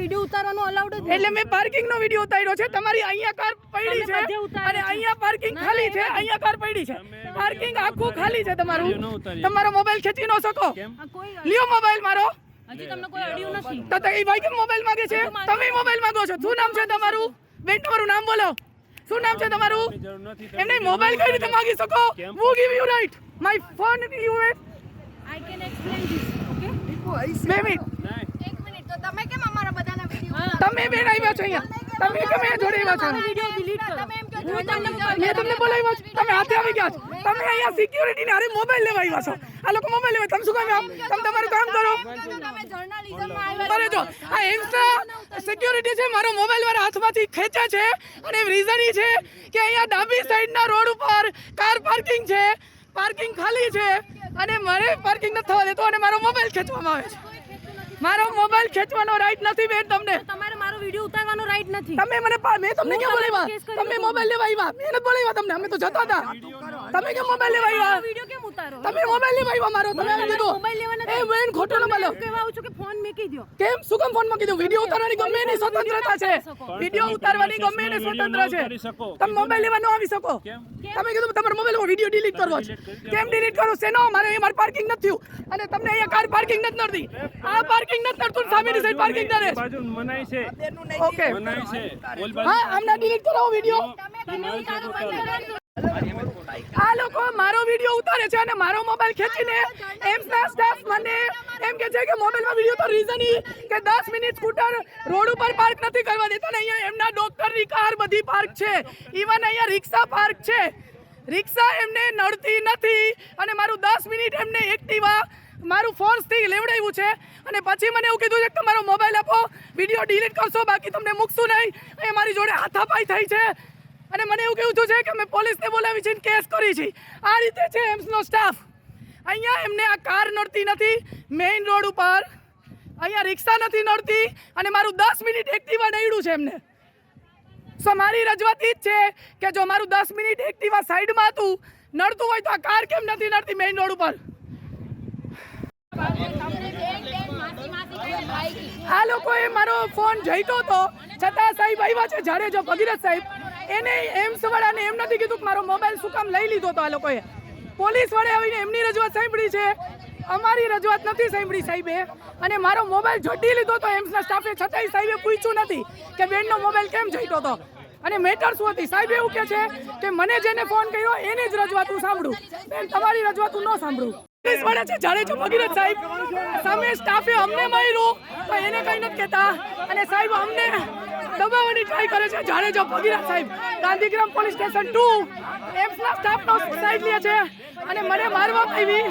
video ઉતારવાનો allowed જ એટલે મેં પાર્કિંગ નો વિડિયો ઉતાર્યો છે તમારી અહીંયા કાર પડી છે અને અહીંયા પાર્કિંગ ખાલી છે અહીંયા કાર પડી છે પાર્કિંગ આખું ખાલી છે તમારો મોબાઈલ ખેંચી ન શકો લ્યો મોબાઈલ મારો હજી તમને કોઈ અડ્યું નથી તો એ ભાઈ કેમ મોબાઈલ માંગે છે તમે મોબાઈલ માંગો છો શું નામ છે તમારું બેન તમારું નામ બોલો શું નામ છે તમારું એમને મોબાઈલ કઈ રીતે માંગી શકો who give you right my phone you it I can explain this okay baby એક મિનિટ તો તમે કેમ અમારા બધાના વિડિયો તમે બેન આવ્યા છો અહીંયા તમે કેમ જોડે આવ્યા છો વિડિયો ડિલીટ કરો તમે એમ કહો મેં તમને બોલાવ્યા છો તમે હાથે આવી ગયા છો તમે અહીંયા સિક્યુરિટી ને અરે મોબાઈલ લેવા આવ્યા છો આ લોકો મોબાઈલ લેવા તમે શું કામ તમે તમારું કામ કરો તમે જર્નલિઝમમાં આવ્યા બરે જો આ એમ્સના સિક્યુરિટી છે મારો મોબાઈલ મારા હાથમાંથી ખેંચે છે અને રીઝન ઈ છે કે અહીંયા ડાબી સાઈડના રોડ ઉપર કાર પાર્કિંગ છે પાર્કિંગ ખાલી છે અને મારે પાર્કિંગ નથી થવા દેતો અને મારો મોબાઈલ ખેંચવામાં આવે છે મારો મોબાઈલ ખેંચવાનો રાઈટ નથી બેન તમને તમારે મારો વિડિયો ઉતારવાનો રાઈટ નથી તમે મને મેં તમને કેમ બોલાવ્યા તમે મોબાઈલ લેવા આવ્યા મેં નથી બોલાવ્યા તમને અમે તો જતા હતા તમે કેમ મોબાઈલ લેવા આવ્યા વિડિયો કેમ ઉતારો તમે મોબાઈલ લેવા આવ્યા મારો તમે એમ કીધું મોબાઈલ લેવાના એ બેન ખોટો ન બોલો કહેવા આવું છું કે ફોન મૂકી દો કેમ શું કામ ફોનમાં કીધું વિડિયો ઉતારવાની ગમે એની સ્વતંત્રતા છે વિડિયો ઉતારવાની ગમે એની સ્વતંત્ર છે તમે મોબાઈલ લેવા ન આવી શકો તમે કીધું તમારો મોબાઈલ વિડિયો ડિલીટ કરવો છે કેમ ડિલીટ કરો છે નો મારે મારું પાર્કિંગ નથી થયું અને તમને અહીંયા કાર પાર્કિંગ નથી નડતી આ પાર્કિંગ નથી નડતું સામેની સાઈડ પાર્કિંગ કરે બાજુ મનાઈ છે ઓકે મનાઈ છે બોલ હા આમના ડિલીટ કરાવો વિડિયો આ લોકો મારો વિડિયો ઉતારે છે અને મારો મોબાઈલ ખેંચીને એમ્સના સ્ટાફ મને એમ કહે છે કે મોબાઈલમાં વિડિયો તો રીઝન ઈ કે 10 મિનિટ સ્કૂટર રોડ ઉપર પાર્ક નથી કરવા દેતા ને અહીંયા એમના ડોક્ટરની કાર બધી પાર્ક છે ઈવન અહીંયા રિક્ષા પાર્ક છે રિક્ષા એમને નડતી નથી અને મારું 10 મિનિટ એમને એક્ટિવા મારું ફોર્સથી લેવડાવ્યું છે અને પછી મને એવું કીધું છે કે તમારો મોબાઈલ આપો વિડિયો ડિલીટ કરશો બાકી તમને મૂકશું નહીં એ મારી જોડે હાથાપાઈ થઈ છે અને મને એવું કહેવું છે કે મેં પોલીસને બોલાવી છે કેસ કરી છે આ રીતે છે એમ્સનો સ્ટાફ અહીંયા એમને આ કાર નડતી નથી મેઇન રોડ ઉપર અહીંયા રિક્ષા નથી નડતી અને મારું 10 મિનિટ એક્ટિવા નડ્યું છે એમને સો મારી રજૂઆત એ જ છે કે જો મારું 10 મિનિટ એક્ટિવા સાઈડમાં હતું નડતું હોય તો આ કાર કેમ નથી નડતી મેઇન રોડ ઉપર આ લોકોએ મારો ફોન જઈતો હતો છતાં સાહેબ આવ્યા છે જાડેજો ભગીરથ સાહેબ એને એમ્સ વાળાને એમ નથી કીધું કે મારો મોબાઈલ શું કામ લઈ લીધો તો આ લોકોએ પોલીસ વાળે આવીને એમની રજૂઆત સાંભળી છે અમારી રજૂઆત નથી સાંભળી સાહેબે અને મારો મોબાઈલ ઝડપી લીધો તો એમ્સના સ્ટાફે છતાંય સાહેબે પૂછ્યું નથી કે બેનનો મોબાઈલ કેમ જઈતો હતો અને મેટર શું હતી સાહેબ એવું કહે છે કે મને જેને ફોન કર્યો એની જ રજૂઆત હું સાંભળું બેન તમારી રજૂઆત હું ન સાંભળું પોલીસ વાળા છે જાડેજો ભગીરથ સાહેબ સામે સ્ટાફે અમને માર્યું તો એને કઈ નથી કહેતા અને સાહેબ અમને દબાવવાની ટ્રાય કરે છે જાડેજો ભગીરથ સાહેબ ગાંધીગ્રામ પોલીસ સ્ટેશન 2 એમ્સના સ્ટાફનો સાઈડ લે છે અને મને મારવામાં આવી